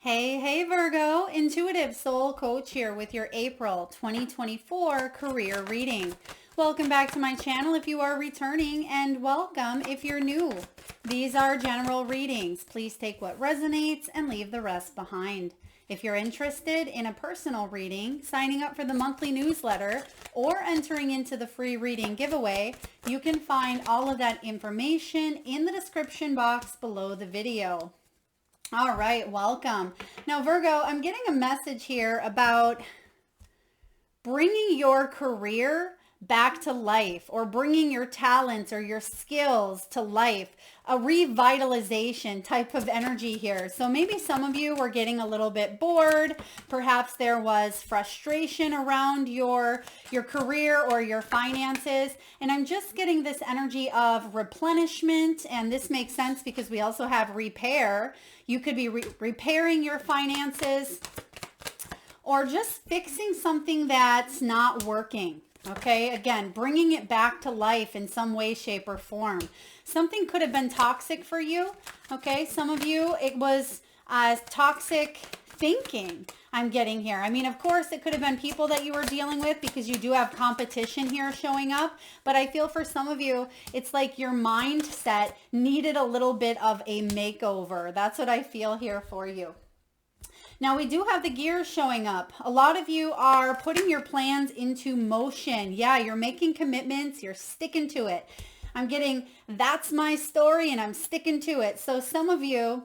Hey, Virgo, Intuitive Soul Coach here with your April 2024 career reading. Welcome back to my channel if you are returning, and welcome if you're new. These are general readings. Please take what resonates and leave the rest behind. If you're interested in a personal reading, signing up for the monthly newsletter, or entering into the free reading giveaway, you can find all of that information in the description box below the video. All right, welcome. Now, Virgo, I'm getting a message here about bringing your career back to life, or bringing your talents or your skills to life, a revitalization type of energy here. So maybe some of you were getting a little bit bored. Perhaps there was frustration around your career or your finances. And I'm just getting this energy of replenishment. And this makes sense because we also have repair. You could be repairing your finances or just fixing something that's not working. Okay, again, bringing it back to life in some way, shape, or form. Something could have been toxic for you. Okay, some of you, it was toxic thinking I'm getting here. I mean, of course, it could have been people that you were dealing with because you do have competition here showing up. But I feel for some of you, it's like your mindset needed a little bit of a makeover. That's what I feel here for you. Now we do have the gears showing up. A lot of you are putting your plans into motion. Yeah, you're making commitments. You're sticking to it. I'm getting, that's my story and I'm sticking to it. So some of you,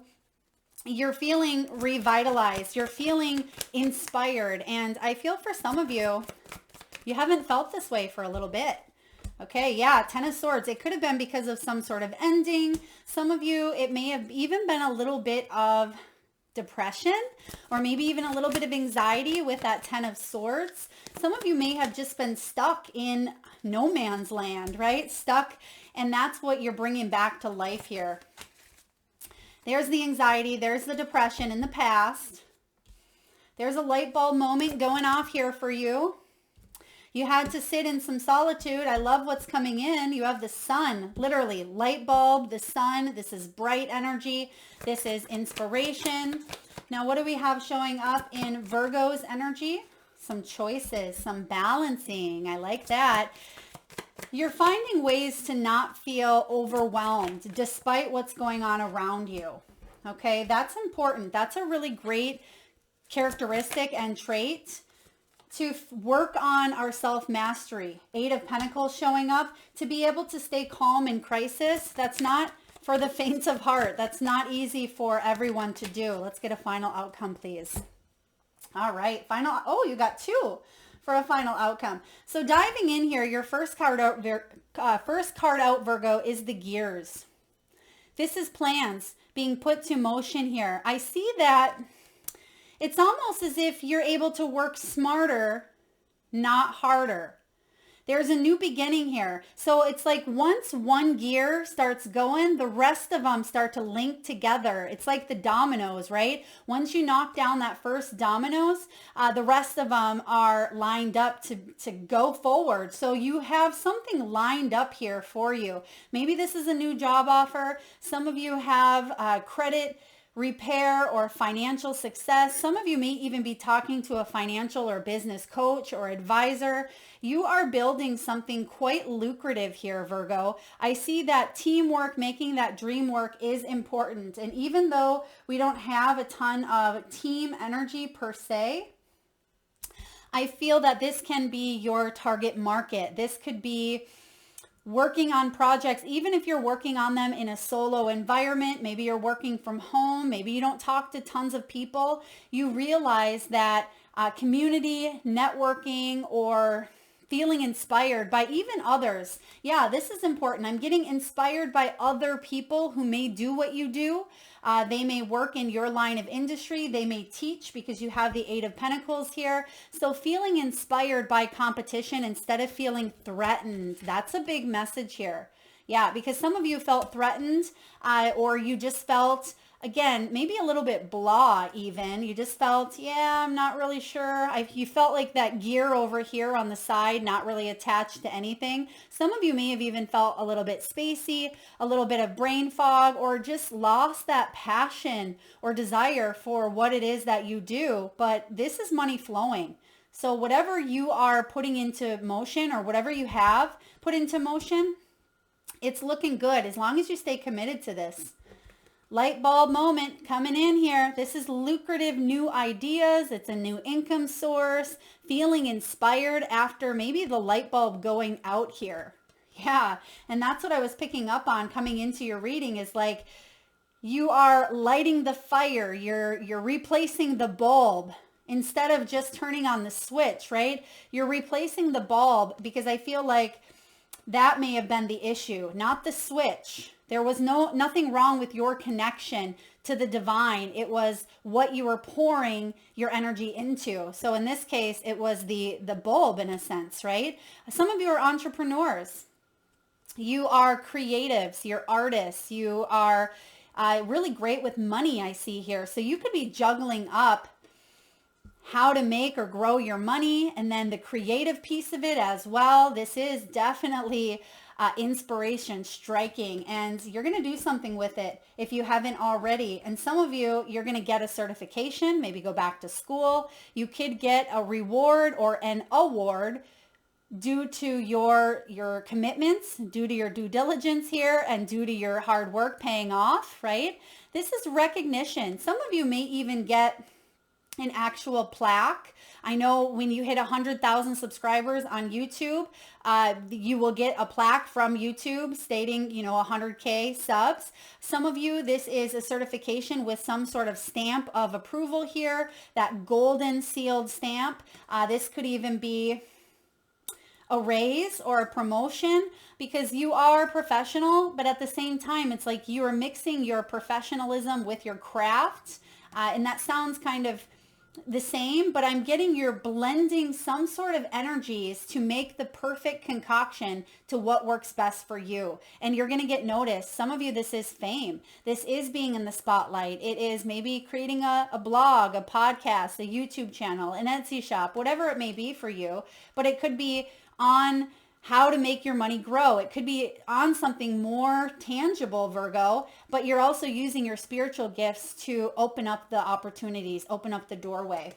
you're feeling revitalized. You're feeling inspired. And I feel for some of you, you haven't felt this way for a little bit. Okay, yeah, Ten of Swords. It could have been because of some sort of ending. Some of you, it may have even been a little bit of depression, or maybe even a little bit of anxiety with that Ten of Swords. Some of you may have just been stuck in no man's land, right? Stuck, and that's what you're bringing back to life here. There's the anxiety, there's the depression in the past. There's a light bulb moment going off here for you. You had to sit in some solitude. I love what's coming in. You have the sun, literally light bulb, the sun. This is bright energy. This is inspiration. Now, what do we have showing up in Virgo's energy? Some choices, some balancing. I like that. You're finding ways to not feel overwhelmed despite what's going on around you. Okay, that's important. That's a really great characteristic and trait to work on our self-mastery. Eight of Pentacles showing up, to be able to stay calm in crisis. That's not for the faint of heart. That's not easy for everyone to do. Let's get a final outcome, please. All right, final. Oh, you got two for a final outcome. So diving in here, your first card out, Virgo, is the gears. This is plans being put to motion here. I see that it's almost as if you're able to work smarter, not harder. There's a new beginning here. So it's like once one gear starts going, the rest of them start to link together. It's like the dominoes, right? Once you knock down that first dominoes, the rest of them are lined up to go forward. So you have something lined up here for you. Maybe this is a new job offer. Some of you have credit repair or financial success. Some of you may even be talking to a financial or business coach or advisor. You are building something quite lucrative here, Virgo. I see that teamwork, making that dream work is important. And even though we don't have a ton of team energy per se, I feel that this can be your target market. This could be working on projects, even if you're working on them in a solo environment. Maybe you're working from home, maybe you don't talk to tons of people. You realize that community, networking, or feeling inspired by even others. Yeah, this is important. I'm getting inspired by other people who may do what you do. They may work in your line of industry. They may teach because you have the Eight of Pentacles here. So feeling inspired by competition instead of feeling threatened. That's a big message here. Yeah, because some of you felt threatened or you just felt again, maybe a little bit blah even. You just felt, yeah, I'm not really sure. You felt like that gear over here on the side, not really attached to anything. Some of you may have even felt a little bit spacey, a little bit of brain fog, or just lost that passion or desire for what it is that you do. But this is money flowing. So whatever you are putting into motion or whatever you have put into motion, it's looking good as long as you stay committed to this. Light bulb moment coming in here. This is lucrative new ideas. It's a new income source. Feeling inspired after maybe the light bulb going out here. Yeah, and that's what I was picking up on coming into your reading is like you are lighting the fire. You're replacing the bulb instead of just turning on the switch, right? You're replacing the bulb because I feel like that may have been the issue, not the switch. There was nothing wrong with your connection to the divine. It was what you were pouring your energy into. So in this case, it was the bulb in a sense, right? Some of you are entrepreneurs. You are creatives. You're artists. You are really great with money, I see here. So you could be juggling up how to make or grow your money and then the creative piece of it as well. This is definitely inspiration striking, and you're going to do something with it if you haven't already. And some of you, you're going to get a certification, maybe go back to school. You could get a reward or an award due to your commitments, due to your due diligence here, and due to your hard work paying off, right? This is recognition. Some of you may even get an actual plaque. I know when you hit 100,000 subscribers on YouTube, you will get a plaque from YouTube stating, 100K subs. Some of you, this is a certification with some sort of stamp of approval here, that golden sealed stamp. This could even be a raise or a promotion because you are professional, but at the same time, it's like you are mixing your professionalism with your craft. And that sounds kind of the same, but I'm getting you're blending some sort of energies to make the perfect concoction to what works best for you. And you're going to get noticed. Some of you, this is fame. This is being in the spotlight. It is maybe creating a blog, a podcast, a YouTube channel, an Etsy shop, whatever it may be for you. But it could be on how to make your money grow. It could be on something more tangible, Virgo, but you're also using your spiritual gifts to open up the opportunities, open up the doorway.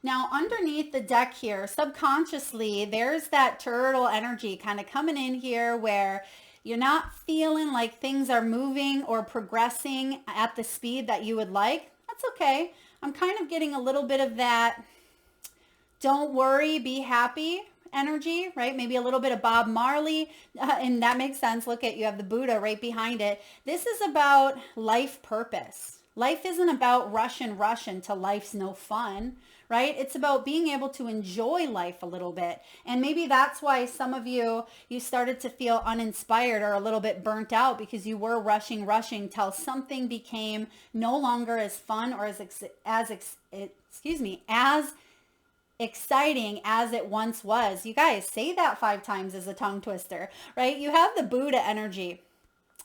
Now, underneath the deck here, subconsciously, there's that turtle energy kind of coming in here where you're not feeling like things are moving or progressing at the speed that you would like. That's okay. I'm kind of getting a little bit of that don't worry, be happy energy, right? Maybe a little bit of Bob Marley, and that makes sense. Look at, you have the Buddha right behind it. This is about life purpose. Life isn't about rush until life's no fun, right? It's about being able to enjoy life a little bit. And maybe that's why some of you started to feel uninspired or a little bit burnt out because you were rushing till something became no longer as fun or as exciting as it once was. You guys, say that 5 times as a tongue twister, right? You have the Buddha energy.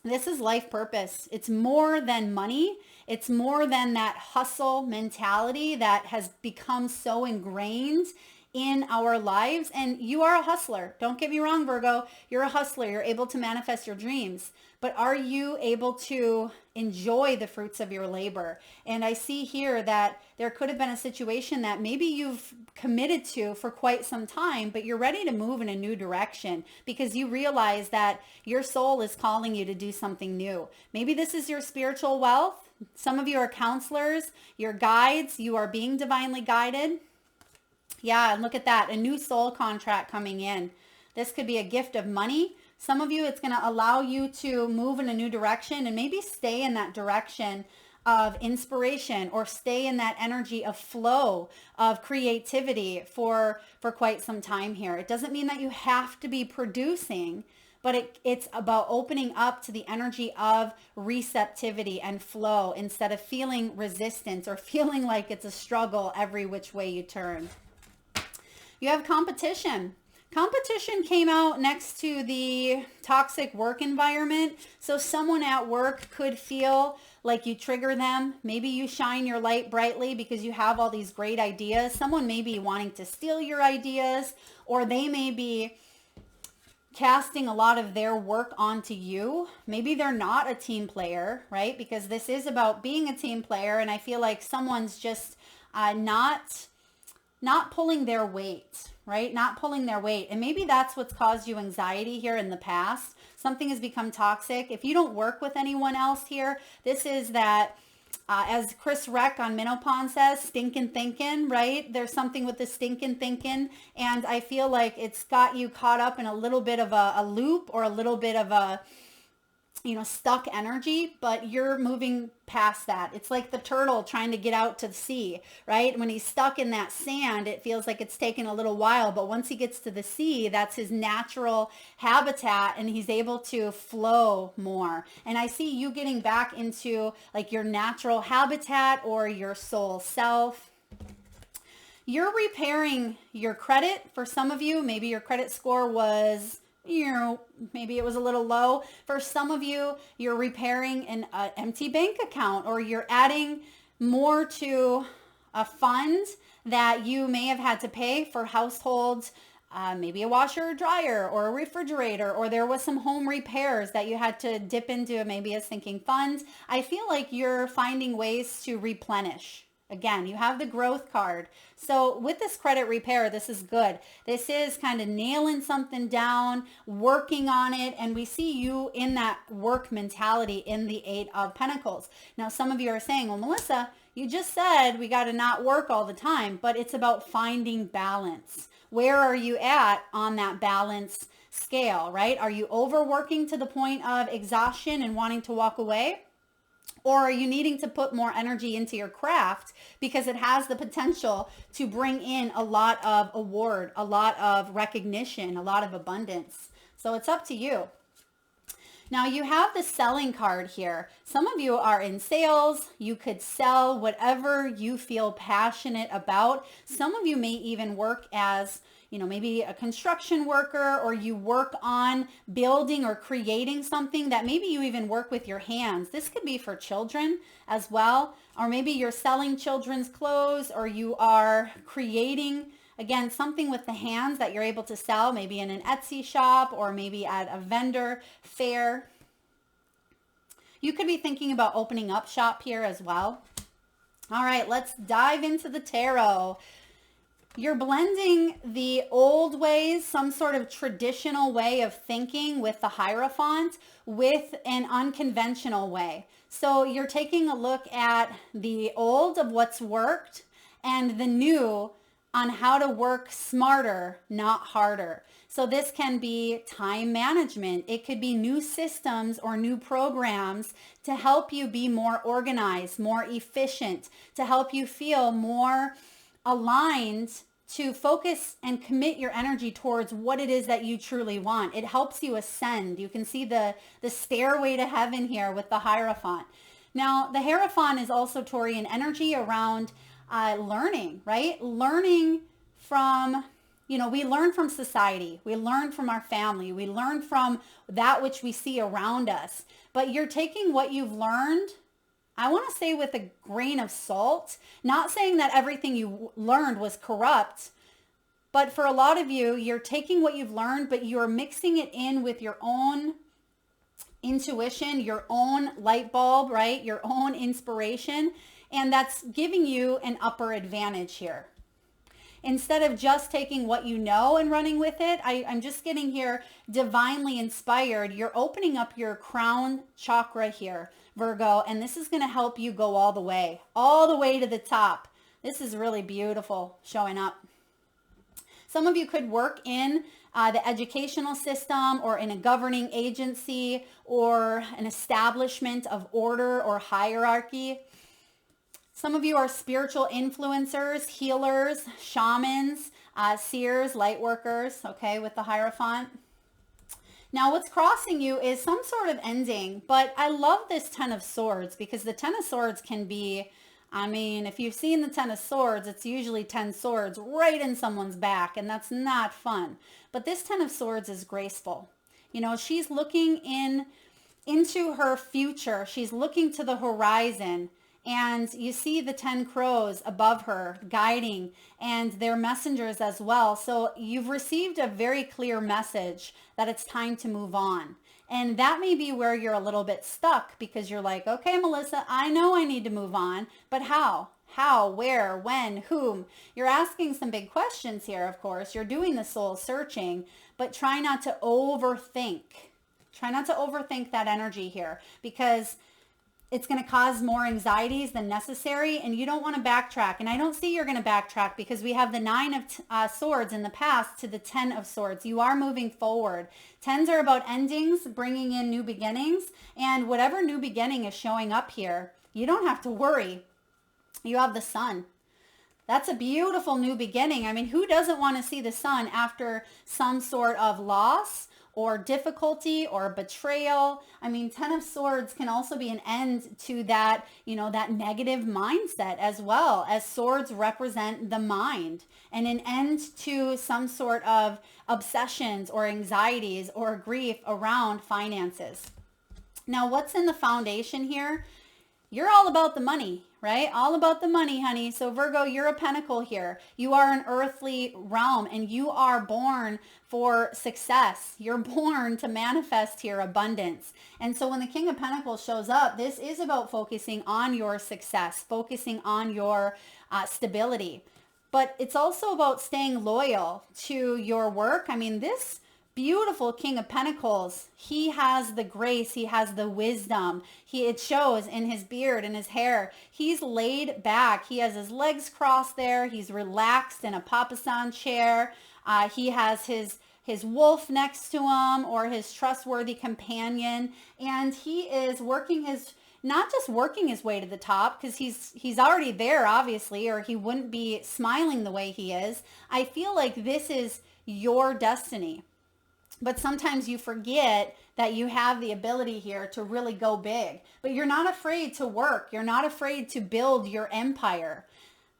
This is life purpose. It's more than money. It's more than that hustle mentality that has become so ingrained in our lives. And you are a hustler. Don't get me wrong, Virgo. You're a hustler. You're able to manifest your dreams. But are you able to enjoy the fruits of your labor? And I see here that there could have been a situation that maybe you've committed to for quite some time, but you're ready to move in a new direction because you realize that your soul is calling you to do something new. Maybe this is your spiritual wealth. Some of you are counselors, your guides, you are being divinely guided. Yeah, and look at that, a new soul contract coming in. This could be a gift of money. Some of you, it's going to allow you to move in a new direction and maybe stay in that direction of inspiration or stay in that energy of flow, of creativity for quite some time here. It doesn't mean that you have to be producing, but it's about opening up to the energy of receptivity and flow instead of feeling resistance or feeling like it's a struggle every which way you turn. You have competition. Competition came out next to the toxic work environment. So someone at work could feel like you trigger them. Maybe you shine your light brightly because you have all these great ideas. Someone may be wanting to steal your ideas, or they may be casting a lot of their work onto you. Maybe they're not a team player, right? Because this is about being a team player, and I feel like someone's just not pulling their weight, right? Not pulling their weight. And maybe that's what's caused you anxiety here in the past. Something has become toxic. If you don't work with anyone else here, this is that, as Chris Reck on Minopon says, stinking thinking, right? There's something with the stinking thinking. And I feel like it's got you caught up in a little bit of a loop, or a little bit of a, stuck energy, but you're moving past that. It's like the turtle trying to get out to the sea, right? When he's stuck in that sand, it feels like it's taken a little while, but once he gets to the sea, that's his natural habitat, and he's able to flow more. And I see you getting back into like your natural habitat, or your soul self. You're repairing your credit. For some of you, maybe your credit score was, maybe it was a little low. For some of you, you're repairing an empty bank account, or you're adding more to a fund that you may have had to pay for households, maybe a washer or dryer or a refrigerator, or there was some home repairs that you had to dip into, maybe a sinking fund. I feel like you're finding ways to replenish. Again, you have the growth card. So with this credit repair, this is good. This is kind of nailing something down, working on it. And we see you in that work mentality in the 8 of Pentacles. Now, some of you are saying, well, Melissa, you just said we got to not work all the time, but it's about finding balance. Where are you at on that balance scale, right? Are you overworking to the point of exhaustion and wanting to walk away? Or are you needing to put more energy into your craft because it has the potential to bring in a lot of award, a lot of recognition, a lot of abundance? So it's up to you. Now you have the selling card here. Some of you are in sales. You could sell whatever you feel passionate about. Some of you may even work as, maybe a construction worker, or you work on building or creating something that maybe you even work with your hands. This could be for children as well, or maybe you're selling children's clothes, or you are creating, again, something with the hands that you're able to sell, maybe in an Etsy shop, or maybe at a vendor fair. You could be thinking about opening up shop here as well. All right, let's dive into the tarot. You're blending the old ways, some sort of traditional way of thinking with the Hierophant, with an unconventional way. So you're taking a look at the old of what's worked and the new on how to work smarter, not harder. So this can be time management. It could be new systems or new programs to help you be more organized, more efficient, to help you feel more aligned, to focus and commit your energy towards what it is that you truly want. It helps you ascend. You can see the stairway to heaven here with the Hierophant. Now, the Hierophant is also Taurian energy around learning, right? Learning from, we learn from society. We learn from our family. We learn from that which we see around us. But you're taking what you've learned, I want to say with a grain of salt, not saying that everything you learned was corrupt, but for a lot of you, you're taking what you've learned, but you're mixing it in with your own intuition, your own light bulb, right? Your own inspiration. And that's giving you an upper advantage here. Instead of just taking what you know and running with it, I'm just getting here divinely inspired. You're opening up your crown chakra here, Virgo, and this is going to help you go all the way to the top. This is really beautiful showing up. Some of you could work in the educational system, or in a governing agency, or an establishment of order or hierarchy. Some of you are spiritual influencers, healers, shamans, seers, light workers, okay, with the Hierophant. Now, what's crossing you is some sort of ending, but I love this 10 of Swords, because the 10 of Swords can be, if you've seen the 10 of Swords, it's usually 10 swords right in someone's back, and that's not fun. But this 10 of Swords is graceful. She's looking in into her future. She's looking to the horizon. And you see the 10 crows above her guiding, and their messengers as well. So you've received a very clear message that it's time to move on. And that may be where you're a little bit stuck, because you're like, okay, Melissa, I know I need to move on, but how? How, where, when, whom? You're asking some big questions here, of course. You're doing the soul searching, but try not to overthink. Try not to overthink that energy here, because it's going to cause more anxieties than necessary, and you don't want to backtrack. And I don't see you're going to backtrack, because we have the 9 of swords in the past to the 10 of swords. You are moving forward. 10s are about endings, bringing in new beginnings, and whatever new beginning is showing up here, you don't have to worry. You have the sun. That's a beautiful new beginning. I mean, who doesn't want to see the sun after some sort of loss or difficulty or betrayal? I mean, 10 of swords can also be an end to that, that negative mindset, as well, as swords represent the mind, and an end to some sort of obsessions or anxieties or grief around finances. Now, what's in the foundation here? You're all about the money, right? All about the money, honey. So Virgo, you're a pentacle here. You are an earthly realm, and you are born for success. You're born to manifest here abundance. And so when the King of Pentacles shows up, this is about focusing on your success, focusing on your stability. But it's also about staying loyal to your work. I mean, this beautiful King of Pentacles, he has the grace, he has the wisdom. It shows in his beard and his hair. He's laid back. He has his legs crossed there. He's relaxed in a papasan chair. He has his wolf next to him, or his trustworthy companion, and he is not just working his way to the top, because he's already there, obviously, or he wouldn't be smiling the way he is. I feel like this is your destiny. But sometimes you forget that you have the ability here to really go big. But you're not afraid to work. You're not afraid to build your empire.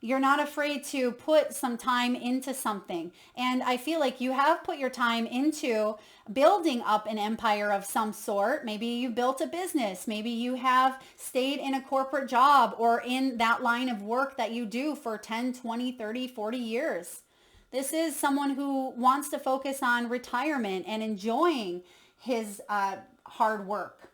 You're not afraid to put some time into something. And I feel like you have put your time into building up an empire of some sort. Maybe you built a business. Maybe you have stayed in a corporate job or in that line of work that you do for 10, 20, 30, 40 years. This is someone who wants to focus on retirement and enjoying his hard work.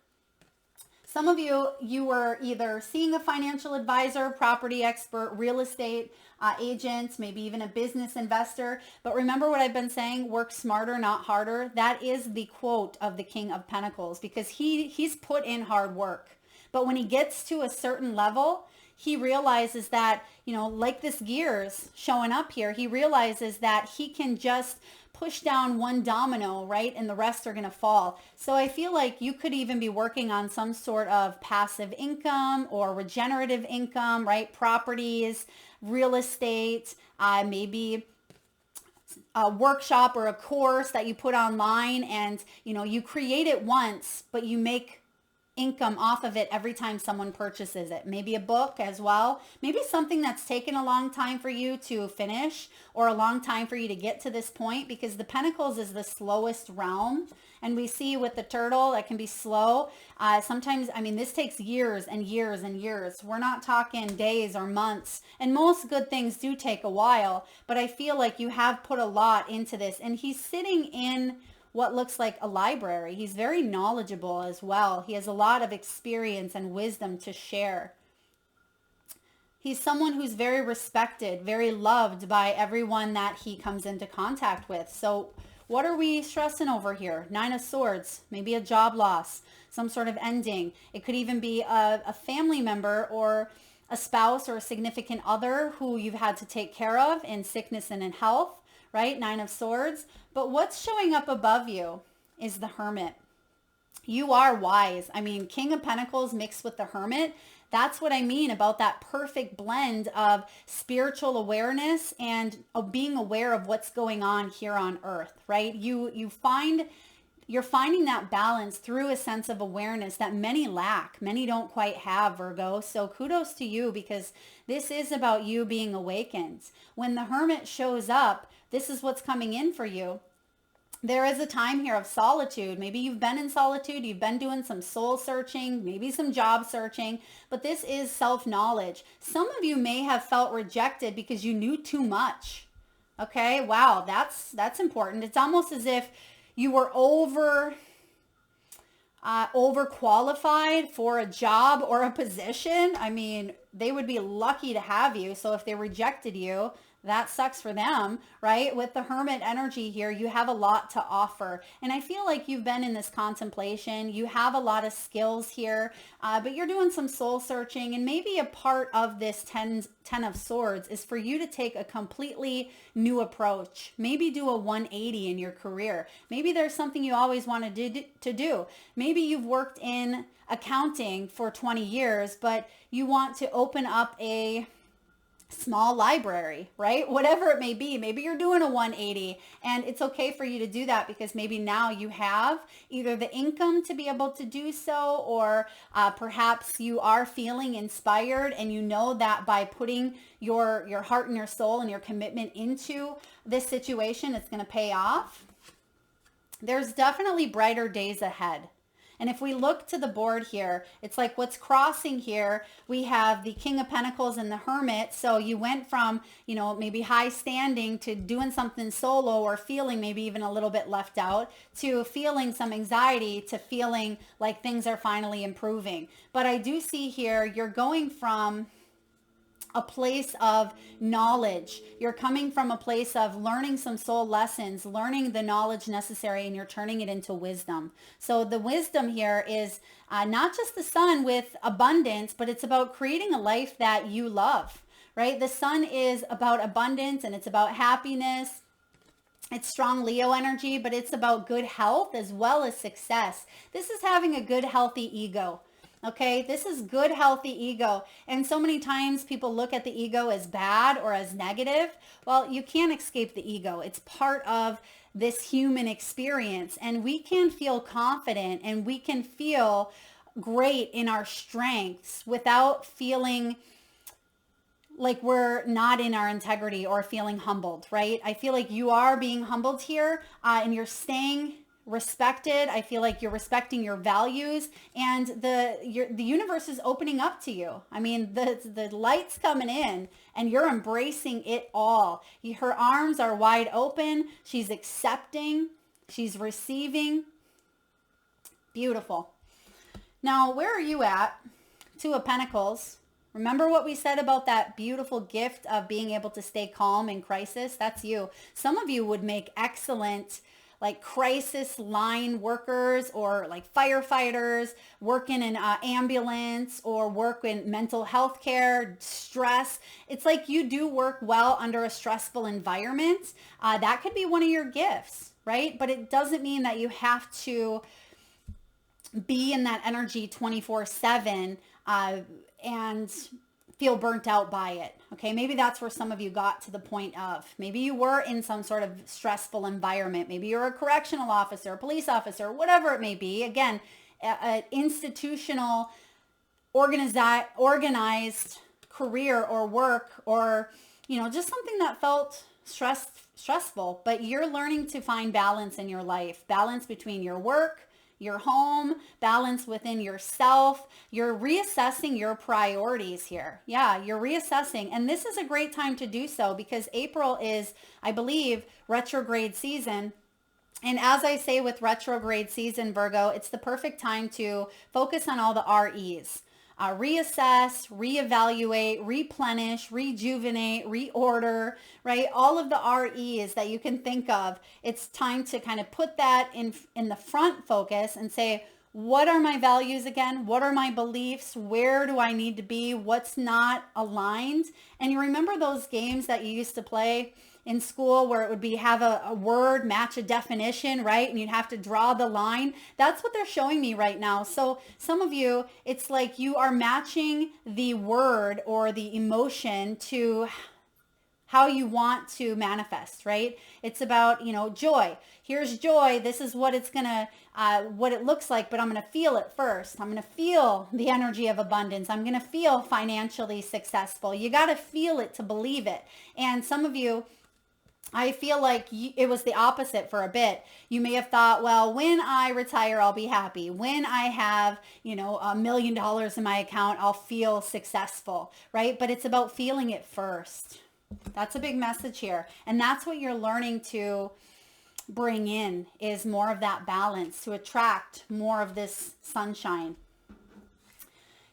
Some of you were either seeing a financial advisor, property expert, real estate agent, maybe even a business investor. But remember what I've been saying, work smarter, not harder. That is the quote of the King of Pentacles, because he's put in hard work. But when he gets to a certain level, he realizes that, like this gears showing up here, he realizes that he can just push down one domino, right? And the rest are going to fall. So I feel like you could even be working on some sort of passive income or regenerative income, right? Properties, real estate, maybe a workshop or a course that you put online, and, you create it once, but you make income off of it every time someone purchases it. Maybe a book as well. Maybe something that's taken a long time for you to finish, or a long time for you to get to this point, because the Pentacles is the slowest realm. And we see with the turtle, that can be slow. Sometimes, this takes years and years and years. We're not talking days or months. And most good things do take a while. But I feel like you have put a lot into this. And he's sitting in what looks like a library. He's very knowledgeable as well. He has a lot of experience and wisdom to share. He's someone who's very respected, very loved by everyone that he comes into contact with. So what are we stressing over here? 9 of Swords, maybe a job loss, some sort of ending. It could even be a family member or a spouse or a significant other who you've had to take care of in sickness and in health, right? 9 of Swords. But what's showing up above you is the Hermit. You are wise. King of Pentacles mixed with the Hermit. That's what I mean about that perfect blend of spiritual awareness and of being aware of what's going on here on earth, right? You're finding that balance through a sense of awareness that many lack. Many don't quite have, Virgo. So kudos to you, because this is about you being awakened. When the Hermit shows up, this is what's coming in for you. There is a time here of solitude. Maybe you've been in solitude, you've been doing some soul searching, maybe some job searching, but this is self-knowledge. Some of you may have felt rejected because you knew too much. Okay, wow, that's important. It's almost as if you were overqualified for a job or a position. I mean, they would be lucky to have you. So if they rejected you, that sucks for them, right? With the Hermit energy here, you have a lot to offer. And I feel like you've been in this contemplation. You have a lot of skills here, but you're doing some soul searching. And maybe a part of this 10 of Swords is for you to take a completely new approach. Maybe do a 180 in your career. Maybe there's something you always wanted to do. Maybe you've worked in accounting for 20 years, but you want to open up a small library, right? Whatever it may be. Maybe you're doing a 180 and it's okay for you to do that because maybe now you have either the income to be able to do so, or perhaps you are feeling inspired and you know that by putting your heart and your soul and your commitment into this situation, it's going to pay off. There's definitely brighter days ahead. And if we look to the board here, it's like what's crossing here, we have the King of Pentacles and the Hermit. So you went from, you know, maybe high standing to doing something solo, or feeling maybe even a little bit left out, to feeling some anxiety, to feeling like things are finally improving. But I do see here, you're going from a place of knowledge. You're coming from a place of learning some soul lessons, learning the knowledge necessary, and you're turning it into wisdom. So the wisdom here is not just the Sun with abundance, but it's about creating a life that you love, right? The Sun is about abundance and it's about happiness. It's strong Leo energy, but it's about good health as well as success. This is having a good, healthy ego. Okay, this is good, healthy ego. And so many times people look at the ego as bad or as negative. Well, you can't escape the ego. It's part of this human experience. And we can feel confident and we can feel great in our strengths without feeling like we're not in our integrity or feeling humbled, right? I feel like you are being humbled here and you're staying respected. I feel like you're respecting your values, and the universe is opening up to you. I mean, the light's coming in and you're embracing it all. Her arms are wide open. She's accepting. She's receiving. Beautiful. Now, where are you at? Two of Pentacles. Remember what we said about that beautiful gift of being able to stay calm in crisis? That's you. Some of you would make excellent like crisis line workers, or like firefighters, work in an ambulance, or work in mental health care, stress. It's like you do work well under a stressful environment. That could be one of your gifts, right? But it doesn't mean that you have to be in that energy 24/7 and feel burnt out by it. Okay, maybe that's where some of you got to the point of, maybe you were in some sort of stressful environment. Maybe you're a correctional officer, a police officer, whatever it may be. Again, an institutional, organized career or work, or, you know, just something that felt stressful, but you're learning to find balance in your life, balance between your work, your home, balance within yourself. You're reassessing your priorities here. Yeah, you're reassessing. And this is a great time to do so because April is, I believe, retrograde season. And as I say with retrograde season, Virgo, it's the perfect time to focus on all the REs. Reassess, reevaluate, replenish, rejuvenate, reorder, right? All of the REs that you can think of. It's time to kind of put that in the front focus and say, what are my values again? What are my beliefs? Where do I need to be? What's not aligned? And you remember those games that you used to play in school where it would be have a word match a definition, right? And you'd have to draw the line. That's what they're showing me right now. So some of you, it's like you are matching the word or the emotion to how you want to manifest, right? It's about, you know, joy. Here's joy. This is what it's going to, what it looks like, but I'm going to feel it first. I'm going to feel the energy of abundance. I'm going to feel financially successful. You got to feel it to believe it. And some of you, I feel like it was the opposite for a bit. You may have thought, well, when I retire, I'll be happy. When I have, $1 million in my account, I'll feel successful, right? But it's about feeling it first. That's a big message here. And that's what you're learning to bring in, is more of that balance, to attract more of this sunshine.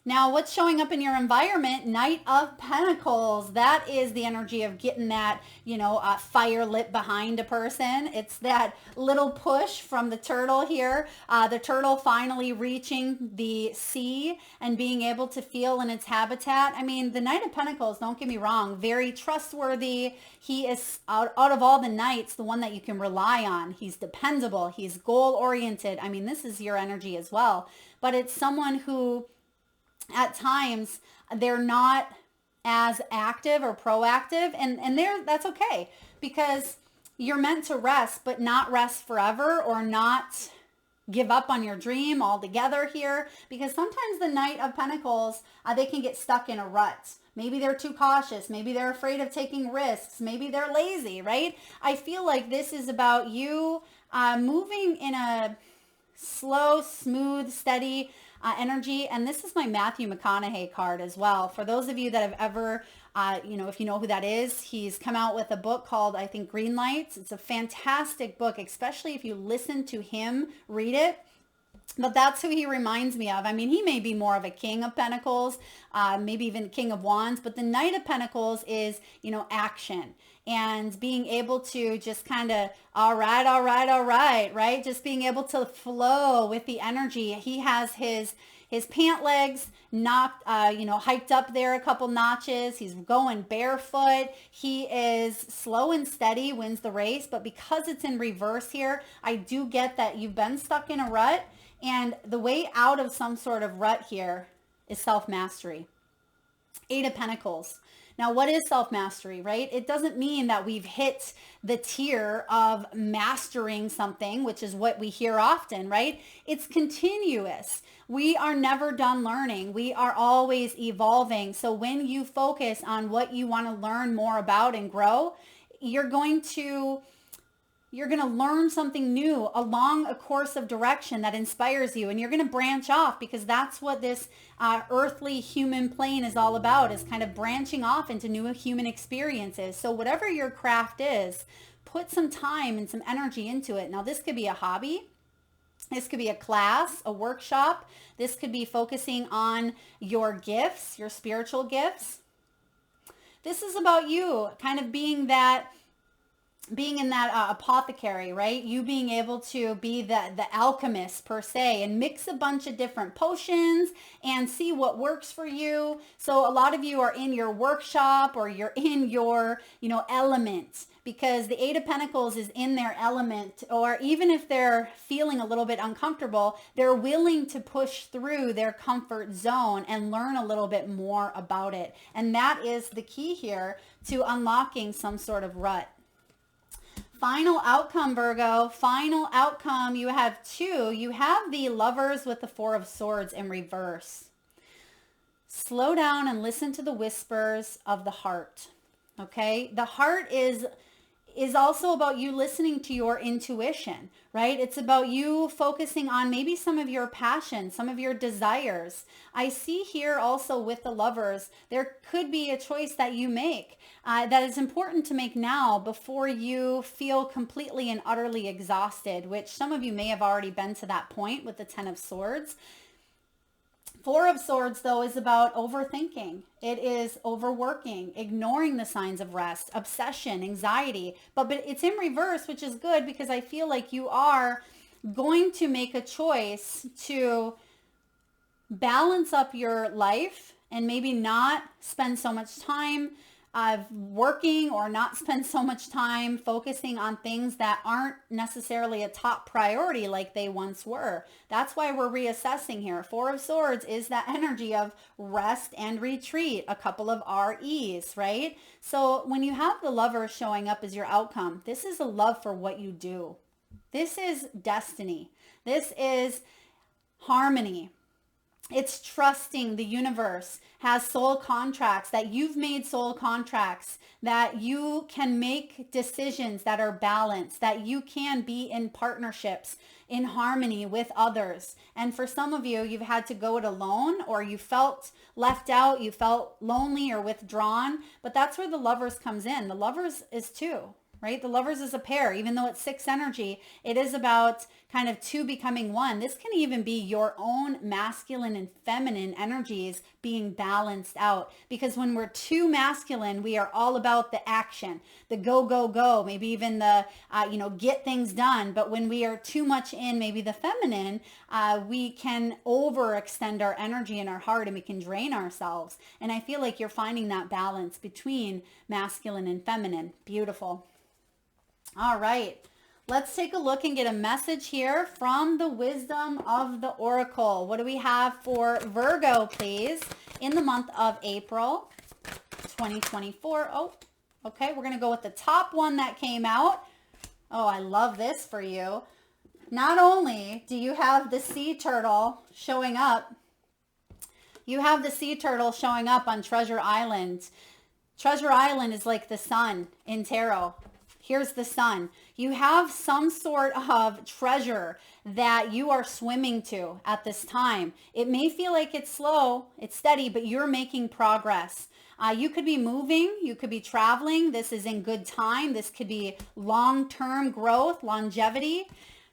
Now, what's showing up in your environment? Knight of Pentacles. That is the energy of getting that, fire lit behind a person. It's that little push from the turtle here. The turtle finally reaching the sea and being able to feel in its habitat. I mean, the Knight of Pentacles, don't get me wrong, very trustworthy. He is, out of all the knights, the one that you can rely on. He's dependable. He's goal-oriented. I mean, this is your energy as well. But it's someone who, at times, they're not as active or proactive, and that's okay, because you're meant to rest, but not rest forever, or not give up on your dream altogether here, because sometimes the Knight of Pentacles, they can get stuck in a rut. Maybe they're too cautious. Maybe they're afraid of taking risks. Maybe they're lazy, right? I feel like this is about you moving in a slow, smooth, steady energy. And this is my Matthew McConaughey card as well. For those of you that have ever, if you know who that is, he's come out with a book called, I think, Green Lights. It's a fantastic book, especially if you listen to him read it. But that's who he reminds me of. I mean, he may be more of a King of Pentacles, maybe even King of Wands, but the Knight of Pentacles is, action and being able to just kind of, all right, right? Just being able to flow with the energy. He has his pant legs knocked, hiked up there a couple notches. He's going barefoot. He is slow and steady, wins the race. But because it's in reverse here, I do get that you've been stuck in a rut. And the way out of some sort of rut here is self-mastery. 8 of Pentacles. Now, what is self-mastery, right? It doesn't mean that we've hit the tier of mastering something, which is what we hear often, right? It's continuous. We are never done learning. We are always evolving. So when you focus on what you want to learn more about and grow, you're going to learn something new along a course of direction that inspires you, and you're going to branch off, because that's what this earthly human plane is all about, is kind of branching off into new human experiences. So whatever your craft is, put some time and some energy into it. Now, this could be a hobby. This could be a class, a workshop. This could be focusing on your gifts, your spiritual gifts. This is about you kind of being in that apothecary, right? You being able to be the alchemist per se, and mix a bunch of different potions and see what works for you. So a lot of you are in your workshop, or you're in your, element, because the 8 of Pentacles is in their element. Or even if they're feeling a little bit uncomfortable, they're willing to push through their comfort zone and learn a little bit more about it. And that is the key here to unlocking some sort of rut. Final outcome, Virgo. Final outcome. You have 2. You have the Lovers with the 4 of Swords in reverse. Slow down and listen to the whispers of the heart. Okay? The heart is also about you listening to your intuition, right? It's about you focusing on maybe some of your passions, some of your desires. I see here also with the Lovers, there could be a choice that you make that is important to make now before you feel completely and utterly exhausted, which some of you may have already been to that point with the 10 of Swords. 4 of Swords, though, is about overthinking. It is overworking, ignoring the signs of rest, obsession, anxiety. But it's in reverse, which is good, because I feel like you are going to make a choice to balance up your life and maybe not spend so much time working, or not spend so much time focusing on things that aren't necessarily a top priority like they once were. That's why we're reassessing here. 4 of Swords is that energy of rest and retreat, a couple of REs, right? So when you have the Lover showing up as your outcome, this is a love for what you do. This is destiny. This is harmony. It's trusting the universe has soul contracts, that you've made soul contracts, that you can make decisions that are balanced, that you can be in partnerships, in harmony with others. And for some of you, you've had to go it alone, or you felt left out, you felt lonely or withdrawn. But that's where the lovers comes in. The lovers is two, right? The lovers is a pair. Even though it's 6 energy, it is about kind of 2 becoming 1. This can even be your own masculine and feminine energies being balanced out. Because when we're too masculine, we are all about the action, the go, go, go, maybe even the, get things done. But when we are too much in maybe the feminine, we can overextend our energy in our heart, and we can drain ourselves. And I feel like you're finding that balance between masculine and feminine. Beautiful. All right, let's take a look and get a message here from the wisdom of the oracle. What do we have for Virgo, please, in the month of April 2024? Oh, okay, we're going to go with the top one that came out. Oh, I love this for you. Not only do you have the sea turtle showing up, you have the sea turtle showing up on Treasure Island. Treasure Island is like the sun in tarot. Here's the sun. You have some sort of treasure that you are swimming to at this time. It may feel like it's slow, it's steady, but you're making progress. You could be moving, you could be traveling. This is in good time. This could be long-term growth, longevity.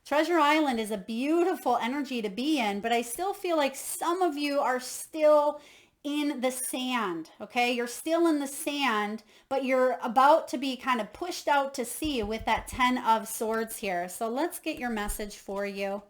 Treasure Island is a beautiful energy to be in, but I still feel like some of you are still in the sand, okay? You're still in the sand, but you're about to be kind of pushed out to sea with that 10 of Swords here. So let's get your message for you.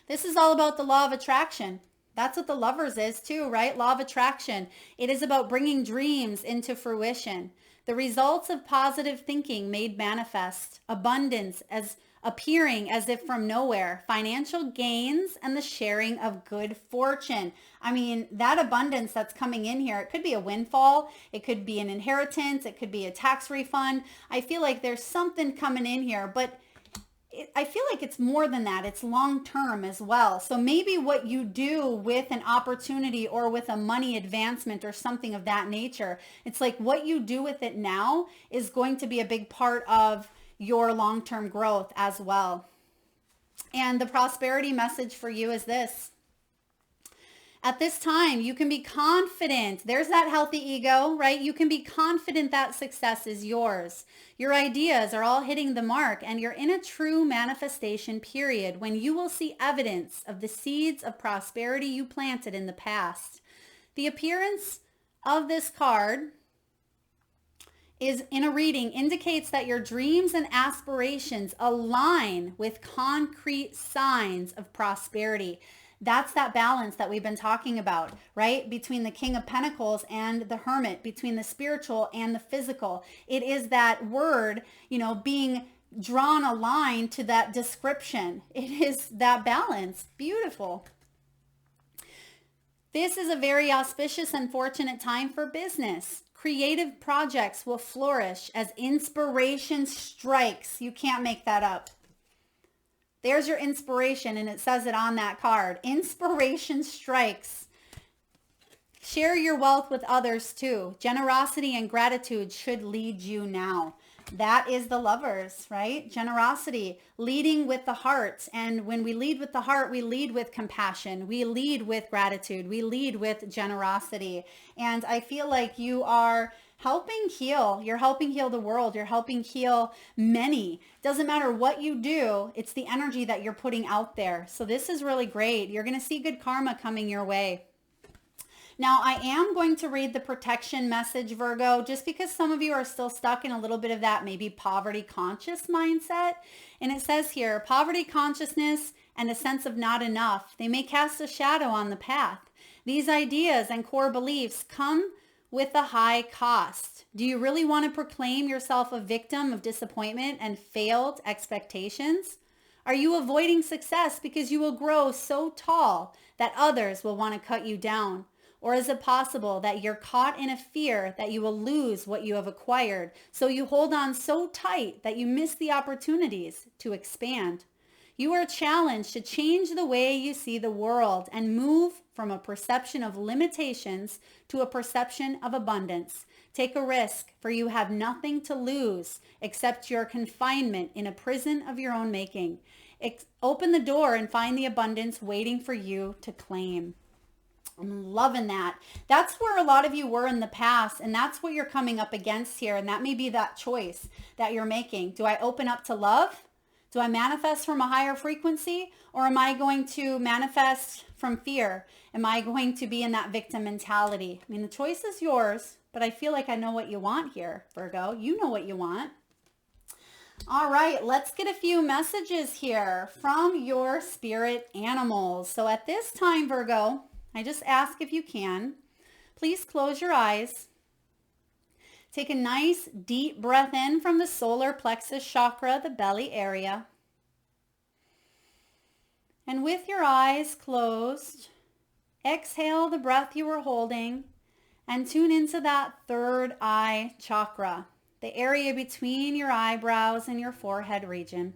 This is all about the law of attraction. That's what the lovers is too, right? Law of attraction. It is about bringing dreams into fruition. The results of positive thinking made manifest. Abundance as appearing as if from nowhere, financial gains, and the sharing of good fortune. I mean, that abundance that's coming in here, it could be a windfall, it could be an inheritance, it could be a tax refund. I feel like there's something coming in here, but I feel like it's more than that. It's long term as well. So maybe what you do with an opportunity or with a money advancement or something of that nature, it's like what you do with it now is going to be a big part of your long-term growth as well. And the prosperity message for you is this. At this time, you can be confident. There's that healthy ego, right? You can be confident that success is yours. Your ideas are all hitting the mark, and you're in a true manifestation period when you will see evidence of the seeds of prosperity you planted in the past. The appearance of this card is in a reading indicates that your dreams and aspirations align with concrete signs of prosperity. That's that balance that we've been talking about, right? Between the King of Pentacles and the Hermit, between the spiritual and the physical. It is that word, being drawn a line to that description. It is that balance. Beautiful. This is a very auspicious and fortunate time for business. Creative projects will flourish as inspiration strikes. You can't make that up. There's your inspiration, and it says it on that card. Inspiration strikes. Share your wealth with others too. Generosity and gratitude should lead you now. That is the lovers, right? Generosity, leading with the heart. And when we lead with the heart, we lead with compassion. We lead with gratitude. We lead with generosity. And I feel like you are helping heal. You're helping heal the world. You're helping heal many. Doesn't matter what you do. It's the energy that you're putting out there. So this is really great. You're going to see good karma coming your way. Now, I am going to read the protection message, Virgo, just because some of you are still stuck in a little bit of that maybe poverty conscious mindset. And it says here, poverty consciousness and a sense of not enough, they may cast a shadow on the path. These ideas and core beliefs come with a high cost. Do you really want to proclaim yourself a victim of disappointment and failed expectations? Are you avoiding success because you will grow so tall that others will want to cut you down? Or is it possible that you're caught in a fear that you will lose what you have acquired, so you hold on so tight that you miss the opportunities to expand? You are challenged to change the way you see the world and move from a perception of limitations to a perception of abundance. Take a risk, for you have nothing to lose except your confinement in a prison of your own making. Open the door and find the abundance waiting for you to claim. I'm loving that. That's where a lot of you were in the past, and that's what you're coming up against here. And that may be that choice that you're making. Do I open up to love? Do I manifest from a higher frequency, or am I going to manifest from fear? Am I going to be in that victim mentality? I mean, the choice is yours, but I feel like I know what you want here, Virgo. You know what you want. All right, let's get a few messages here from your spirit animals. So at this time, Virgo, I just ask if you can, please close your eyes. Take a nice deep breath in from the solar plexus chakra, the belly area. And with your eyes closed, exhale the breath you were holding and tune into that third eye chakra, the area between your eyebrows and your forehead region.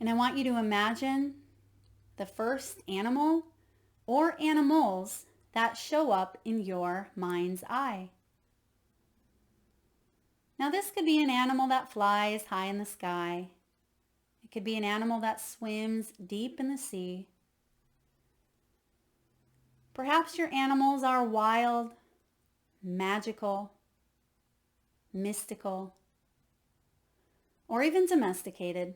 And I want you to imagine the first animal or animals that show up in your mind's eye. Now this could be an animal that flies high in the sky. It could be an animal that swims deep in the sea. Perhaps your animals are wild, magical, mystical, or even domesticated.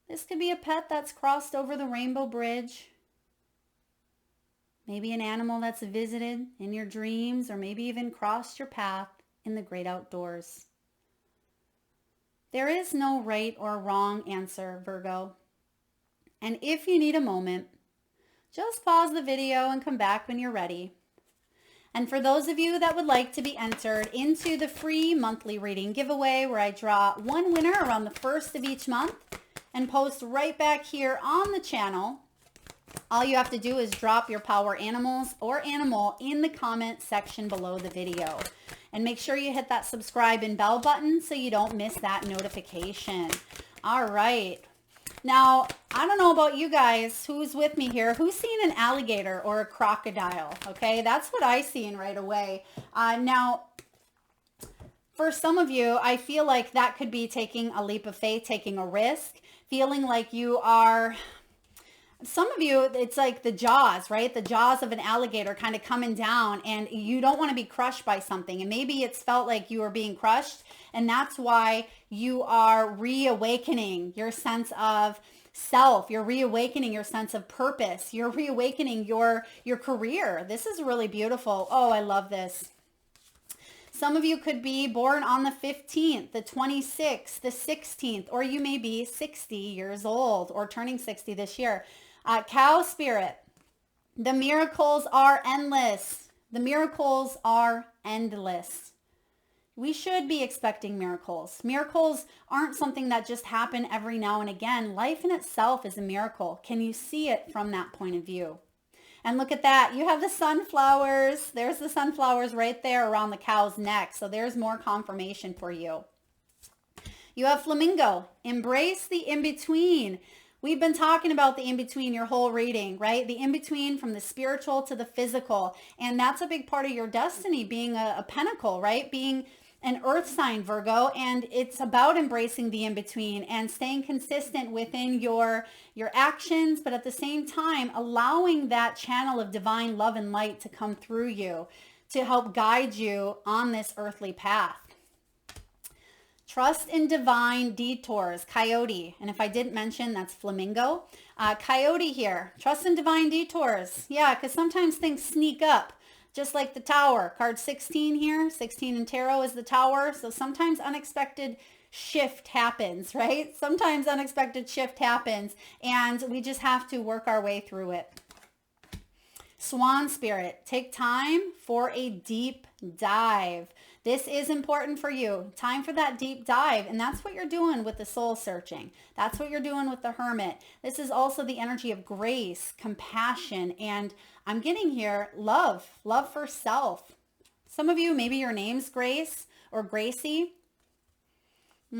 This could be a pet that's crossed over the rainbow bridge. Maybe an animal that's visited in your dreams, or maybe even crossed your path in the great outdoors. There is no right or wrong answer, Virgo. And if you need a moment, just pause the video and come back when you're ready. And for those of you that would like to be entered into the free monthly reading giveaway, where I draw one winner around the first of each month and post right back here on the channel, all you have to do is drop your power animals or animal in the comment section below the video. And make sure you hit that subscribe and bell button so you don't miss that notification. All right. Now, I don't know about you guys, who's with me here, who's seen an alligator or a crocodile? Okay, that's what I seen right away. Now, for some of you, I feel like that could be taking a leap of faith, taking a risk, feeling like you are... Some of you, it's like the jaws, right? The jaws of an alligator kind of coming down, and you don't want to be crushed by something. And maybe it's felt like you were being crushed, and that's why you are reawakening your sense of self. You're reawakening your sense of purpose. You're reawakening your career. This is really beautiful. Oh, I love this. Some of you could be born on the 15th, the 26th, the 16th, or you may be 60 years old or turning 60 this year. Cow spirit, the miracles are endless. The miracles are endless. We should be expecting miracles. Miracles aren't something that just happen every now and again. Life in itself is a miracle. Can you see it from that point of view? And look at that. You have the sunflowers. There's the sunflowers right there around the cow's neck. So there's more confirmation for you. You have flamingo. Embrace the in-between. We've been talking about the in-between your whole reading, right? The in-between from the spiritual to the physical. And that's a big part of your destiny, being a pentacle, right? Being an earth sign, Virgo. And it's about embracing the in-between and staying consistent within your actions, but at the same time, allowing that channel of divine love and light to come through you to help guide you on this earthly path. Trust in divine detours, coyote. And if I didn't mention, that's flamingo. Coyote here. Trust in divine detours. Yeah, because sometimes things sneak up, just like the tower. Card 16 here. 16 in tarot is the tower. So sometimes unexpected shift happens, right? Sometimes unexpected shift happens, and we just have to work our way through it. Swan spirit. Take time for a deep dive. This is important for you. Time for that deep dive. And that's what you're doing with the soul searching. That's what you're doing with the hermit. This is also the energy of grace, compassion, and I'm getting here love for self. Some of you, maybe your name's Grace or Gracie.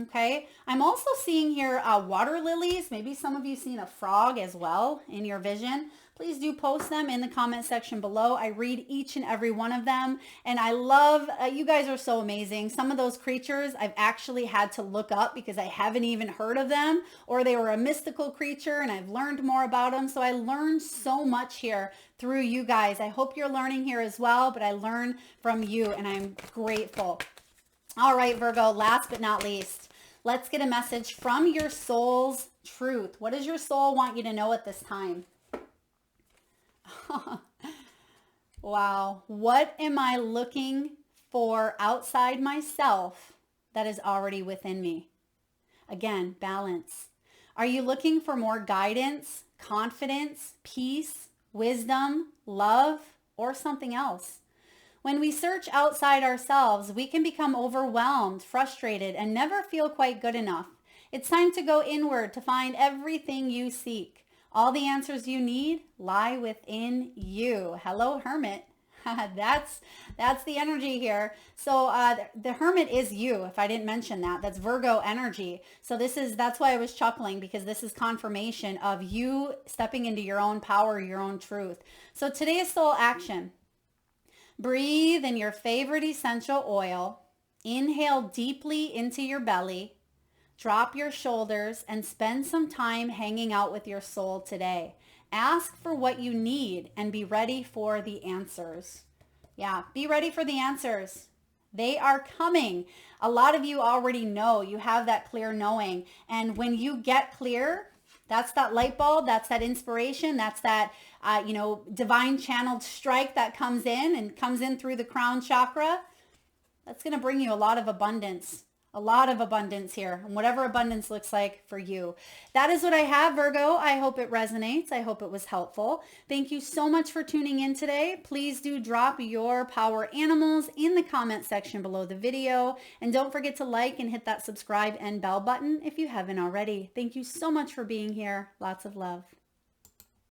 Okay, I'm also seeing here water lilies. Maybe some of you seen a frog as well in your vision. Please do post them in the comment section below. I read each and every one of them, and I love, you guys are so amazing. Some of those creatures I've actually had to look up because I haven't even heard of them, or they were a mystical creature and I've learned more about them. So I learned so much here through you guys. I hope you're learning here as well, but I learn from you and I'm grateful. All right, Virgo, last but not least, let's get a message from your soul's truth. What does your soul want you to know at this time? Wow. What am I looking for outside myself that is already within me? Again, balance. Are you looking for more guidance, confidence, peace, wisdom, love, or something else? When we search outside ourselves, we can become overwhelmed, frustrated, and never feel quite good enough. It's time to go inward to find everything you seek. All the answers you need lie within you. Hello, Hermit. That's the energy here. So the Hermit is you, if I didn't mention that. That's Virgo energy. So that's why I was chuckling, because this is confirmation of you stepping into your own power, your own truth. So today's soul action. Breathe in your favorite essential oil. Inhale deeply into your belly. Drop your shoulders and spend some time hanging out with your soul today. Ask for what you need and be ready for the answers. Yeah, be ready for the answers. They are coming. A lot of you already know. You have that clear knowing. And when you get clear, that's that light bulb, that's that inspiration, that's that, divine channeled strike that comes in through the crown chakra. That's going to bring you a lot of abundance here, and whatever abundance looks like for you. That is what I have, Virgo. I hope it resonates. I hope it was helpful. Thank you so much for tuning in today. Please do drop your power animals in the comment section below the video. And don't forget to like and hit that subscribe and bell button if you haven't already. Thank you so much for being here. Lots of love.